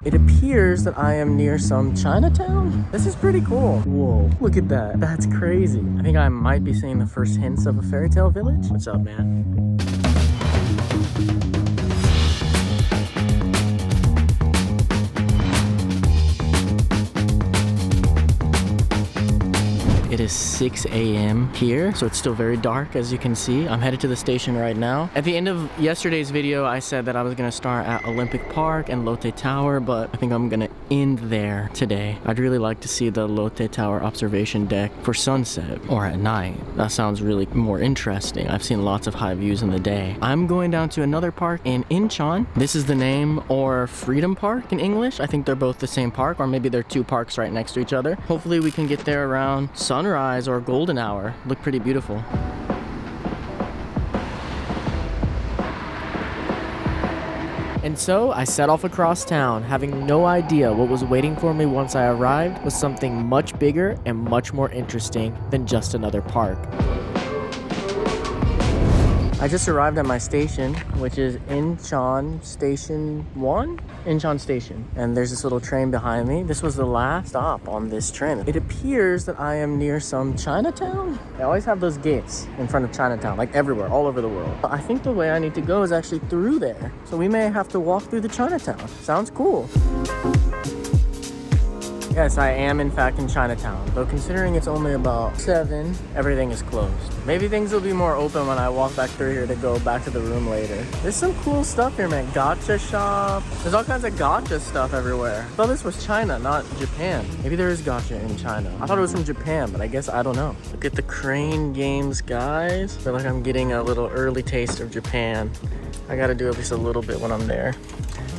It appears that I am near some Chinatown. This is pretty cool. Whoa, look at that. That's crazy. I think I might be seeing the first hints of a fairy tale village. What's up, man? It is 6 a.m. here, so it's still very dark, as you can see. I'm headed to the station right now. At the end of yesterday's video, I said that I was gonna start at Olympic Park and Lotte Tower, but I think I'm gonna end there today. I'd really like to see the Lotte Tower observation deck for sunset or at night. That sounds really more interesting. I've seen lots of high views in the day. I'm going down to another park in Incheon. This is the name, or Freedom Park in English. I think they're both the same park, or maybe they're two parks right next to each other. Hopefully we can get there around sunrise or golden hour. Look pretty beautiful. And so I set off across town, having no idea what was waiting for me once I arrived was something much bigger and much more interesting than just another park. I just arrived at my station, which is Incheon Station 1? Incheon Station. And there's this little train behind me. This was the last stop on this train. It appears that I am near some Chinatown. They always have those gates in front of Chinatown, like everywhere, all over the world. But I think the way I need to go is actually through there. So we may have to walk through the Chinatown. Sounds cool. Yes, I am in fact in Chinatown, though considering it's only about 7, everything is closed. Maybe things will be more open when I walk back through here to go back to the room later. There's some cool stuff here, man. Gacha shop. There's all kinds of gacha stuff everywhere. I thought this was China, not Japan. Maybe there is gacha in China. I thought it was from Japan, but I guess I don't know. Look at the crane games, guys. I feel like I'm getting a little early taste of Japan. I gotta do at least a little bit when I'm there.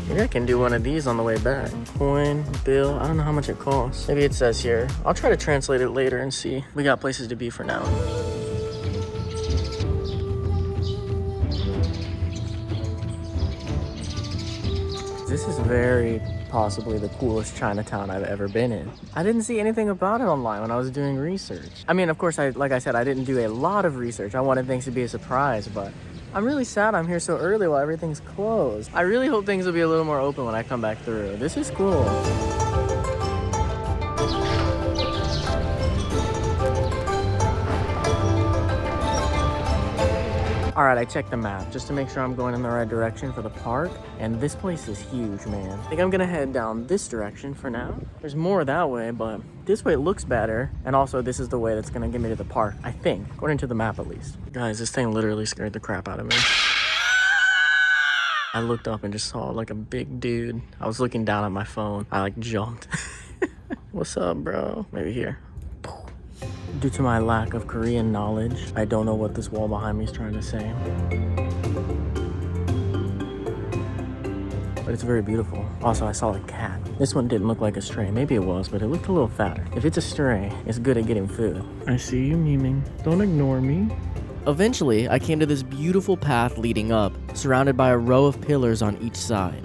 Maybe I can do one of these on the way back. Coin, bill, I don't know how much it costs. Maybe it says here. I'll try to translate it later and see. We got places to be for now. This is very possibly the coolest Chinatown I've ever been in. I didn't see anything about it online when I was doing research. I mean, of course, like I said, I didn't do a lot of research. I wanted things to be a surprise, but I'm really sad I'm here so early while everything's closed. I really hope things will be a little more open when I come back through. This is cool. All right, I checked the map just to make sure I'm going in the right direction for the park. And this place is huge, man. I think I'm gonna head down this direction for now. There's more that way, but this way it looks better. And also this is the way that's gonna get me to the park, I think, according to the map at least. Guys, this thing literally scared the crap out of me. I looked up and just saw like a big dude. I was looking down at my phone. I like jumped. What's up, bro? Maybe here. Due to my lack of Korean knowledge, I don't know what this wall behind me is trying to say. But it's very beautiful. Also, I saw a cat. This one didn't look like a stray. Maybe it was, but it looked a little fatter. If it's a stray, it's good at getting food. I see you memeing. Don't ignore me. Eventually, I came to this beautiful path leading up, surrounded by a row of pillars on each side.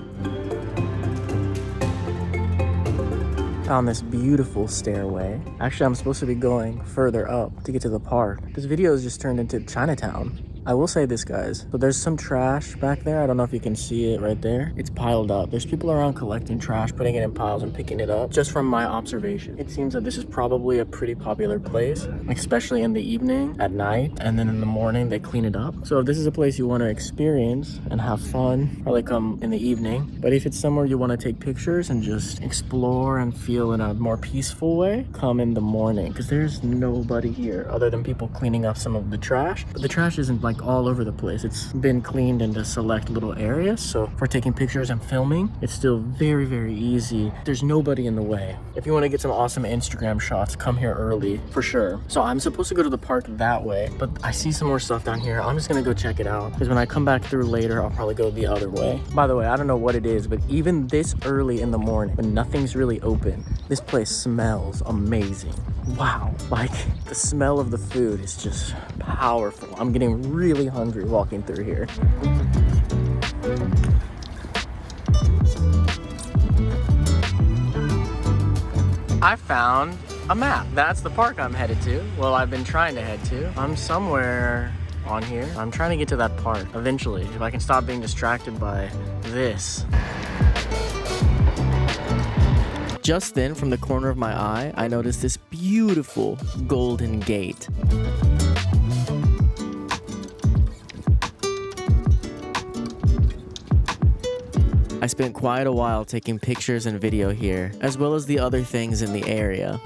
Found this beautiful stairway. Actually, I'm supposed to be going further up to get to the park. This video has just turned into Chinatown. I will say this, guys. So there's some trash back there. I don't know if you can see it right there. It's piled up. There's people around collecting trash, putting it in piles and picking it up. Just from my observation, it seems that this is probably a pretty popular place, especially in the evening, at night, and then in the morning they clean it up. So if this is a place you want to experience and have fun, probably come in the evening. But if it's somewhere you want to take pictures and just explore and feel in a more peaceful way, come in the morning, because there's nobody here other than people cleaning up some of the trash. But the trash isn't like all over the place. It's been cleaned into select little areas, so for taking pictures and filming, it's still very, very easy. There's nobody in the way. If you want to get some awesome Instagram shots, come here early for sure. So I'm supposed to go to the park that way, but I see some more stuff down here. I'm just gonna go check it out, because when I come back through later, I'll probably go the other way. By the way, I don't know what it is, but even this early in the morning, when nothing's really open, this place smells amazing. Wow, like the smell of the food is just powerful. I'm getting really hungry walking through here. I found a map. That's the park I'm headed to. Well, I've been trying to head to. I'm somewhere on here. I'm trying to get to that park eventually, if I can stop being distracted by this. Just then, from the corner of my eye, I noticed this beautiful golden gate. I spent quite a while taking pictures and video here, as well as the other things in the area.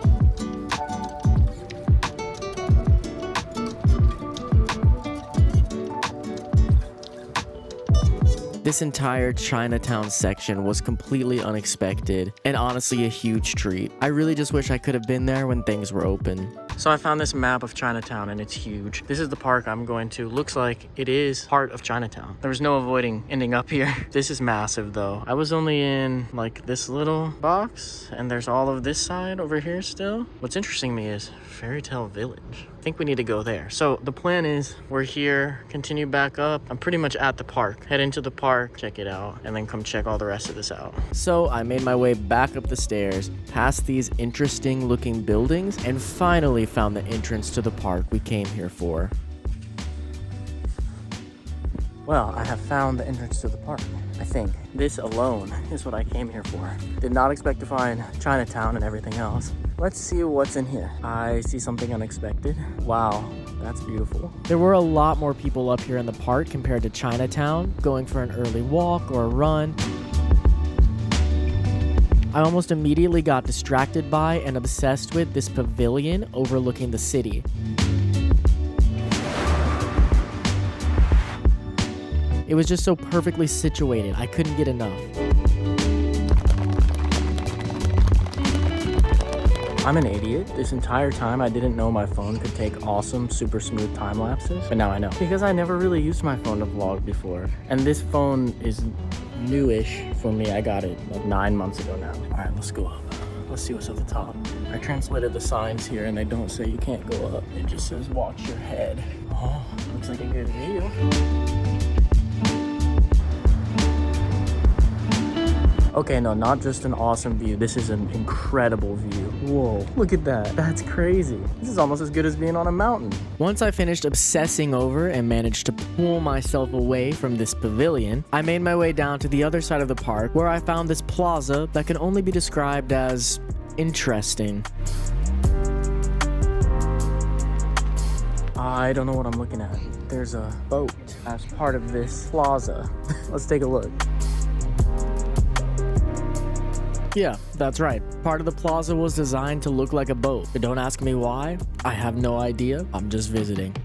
This entire Chinatown section was completely unexpected and honestly a huge treat. I really just wish I could have been there when things were open. So I found this map of Chinatown and it's huge. This is the park I'm going to. Looks like it is part of Chinatown. There was no avoiding ending up here. This is massive though. I was only in like this little box and there's all of this side over here still. What's interesting me is Fairy Tale Village. I think we need to go there. So the plan is we're here, continue back up. I'm pretty much at the park. Head into the park, check it out, and then come check all the rest of this out. So I made my way back up the stairs, past these interesting looking buildings, and finally found the entrance to the park we came here for. Well, I have found the entrance to the park, I think. This alone is what I came here for. Did not expect to find Chinatown and everything else. Let's see what's in here. I see something unexpected. Wow, that's beautiful. There were a lot more people up here in the park compared to Chinatown, going for an early walk or a run. I almost immediately got distracted by and obsessed with this pavilion overlooking the city. It was just so perfectly situated, I couldn't get enough. I'm an idiot. This entire time I didn't know my phone could take awesome, super smooth time lapses, but now I know. Because I never really used my phone to vlog before. And this phone is newish for me. I got it like 9 months ago now. All right, let's go up. Let's see what's at the top. I translated the signs here and they don't say you can't go up. It just says watch your head. Oh, looks like a good view. Okay, no, not just an awesome view. This is an incredible view. Whoa, look at that. That's crazy. This is almost as good as being on a mountain. Once I finished obsessing over and managed to pull myself away from this pavilion, I made my way down to the other side of the park where I found this plaza that can only be described as interesting. I don't know what I'm looking at. There's a boat as part of this plaza. Let's take a look. Yeah, that's right. Part of the plaza was designed to look like a boat. But don't ask me why. I have no idea. I'm just visiting.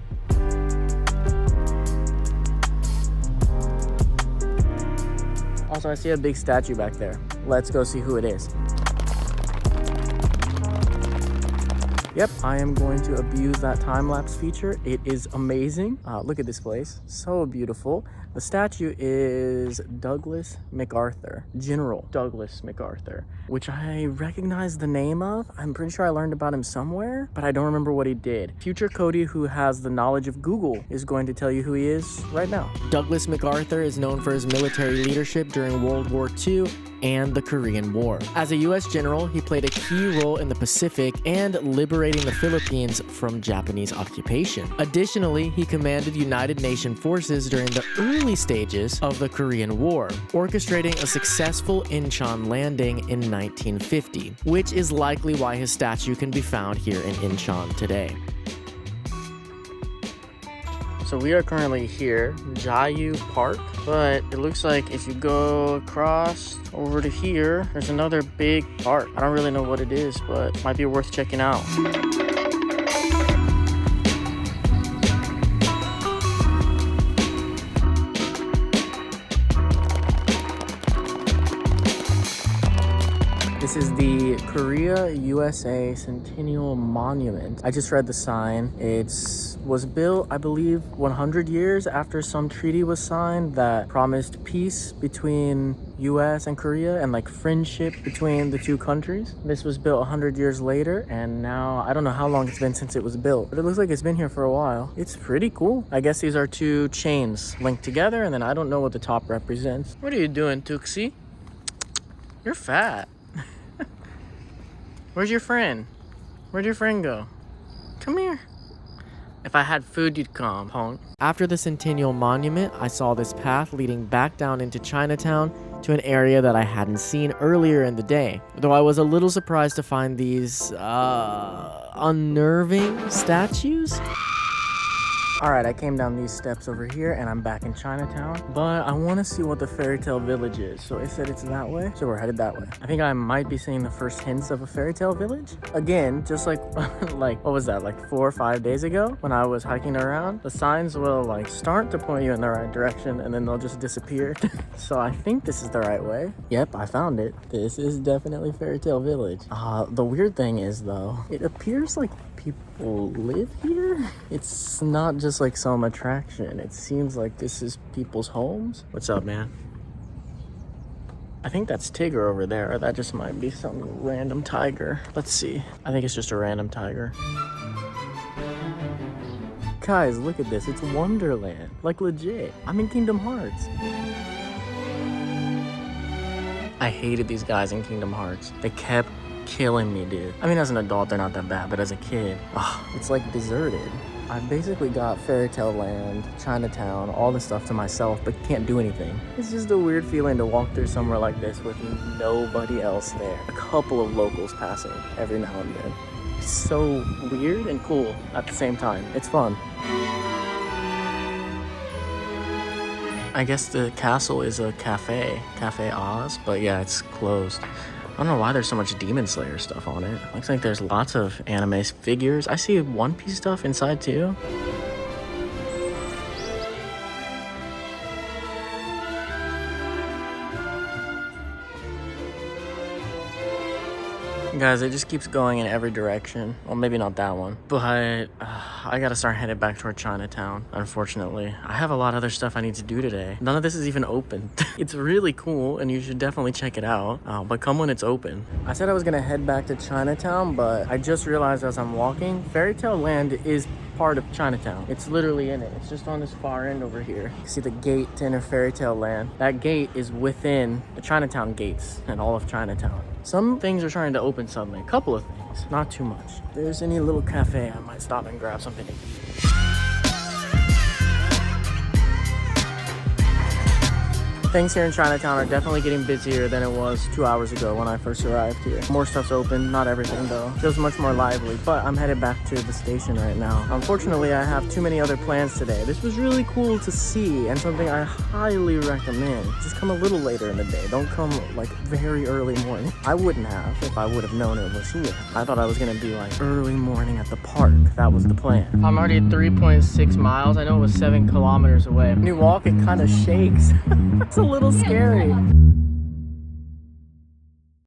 Also, I see a big statue back there. Let's go see who it is. Yep, I am going to abuse that time-lapse feature. It is amazing. Look at this place. So beautiful. The statue is Douglas MacArthur, General Douglas MacArthur, which I recognize the name of. I'm pretty sure I learned about him somewhere, but I don't remember what he did. Future Cody, who has the knowledge of Google, is going to tell you who he is right now. Douglas MacArthur is known for his military leadership during World War II and the Korean War. As a U.S. general, he played a key role in the Pacific and liberating the Philippines from Japanese occupation. Additionally, he commanded United Nations forces during the early stages of the Korean War, orchestrating a successful Incheon landing in 1950, which is likely why his statue can be found here in Incheon today. So we are currently here, Jayu Park, but it looks like if you go across over to here, there's another big park. I don't really know what it is, but it might be worth checking out. This is the Korea-USA Centennial Monument. I just read the sign. It was built, I believe, 100 years after some treaty was signed that promised peace between US and Korea and like friendship between the two countries. This was built 100 years later, and now I don't know how long it's been since it was built, but it looks like it's been here for a while. It's pretty cool. I guess these are two chains linked together, and then I don't know what the top represents. What are you doing, Tuxie? You're fat. Where's your friend? Where'd your friend go? Come here. If I had food, you'd come, punk. After the Centennial Monument, I saw this path leading back down into Chinatown to an area that I hadn't seen earlier in the day. Though I was a little surprised to find these, unnerving statues. Alright, I came down these steps over here and I'm back in Chinatown, but I want to see what the fairy tale village is. So it said it's that way, so we're headed that way. I think I might be seeing the first hints of a fairy tale village. Again, just like, what was that, like 4 or 5 days ago when I was hiking around? The signs will like start to point you in the right direction and then they'll just disappear. So I think this is the right way. Yep, I found it. This is definitely fairy tale village. The weird thing is though, it appears like people live here. It's not just like some attraction. It seems like this is people's homes. What's up, man? I think that's Tigger over there, or that just might be some random tiger. Let's see. I think it's just a random tiger. Guys, look at this. It's Wonderland. Like legit. I'm in Kingdom Hearts. I hated these guys in Kingdom Hearts. They kept killing me, dude. I mean, as an adult, they're not that bad, but as a kid, it's like deserted. I basically got Fairy Tale Land, Chinatown, all this stuff to myself, but can't do anything. It's just a weird feeling to walk through somewhere like this with nobody else there. A couple of locals passing every now and then. It's so weird and cool at the same time. It's fun. I guess the castle is a cafe, Cafe Oz, but yeah, it's closed. I don't know why there's so much Demon Slayer stuff on it. Looks like there's lots of anime figures. I see One Piece stuff inside too. Guys, it just keeps going in every direction. Well, maybe not that one, but I gotta start headed back toward Chinatown, unfortunately. I have a lot of other stuff I need to do today. None of this is even open. It's really cool, and you should definitely check it out, but come when it's open. I said I was gonna head back to Chinatown, but I just realized as I'm walking, Fairy Tale Land is part of Chinatown. It's literally in it. It's just on this far end over here. You see the gate to enter Fairy Tale Land. That gate is within the Chinatown gates and all of Chinatown. Some things are trying to open suddenly. A couple of things, not too much. If there's any little cafe, I might stop and grab something to eat. Things here in Chinatown are definitely getting busier than it was 2 hours ago when I first arrived here. More stuff's open, not everything though. Feels much more lively, but I'm headed back to the station right now. Unfortunately, I have too many other plans today. This was really cool to see and something I highly recommend. Just come a little later in the day. Don't come like very early morning. I wouldn't have if I would have known it was here. I thought I was gonna be like early morning at the park. That was the plan. I'm already at 3.6 miles. I know it was 7 kilometers away. When you walk, it kind of shakes. It's a little scary.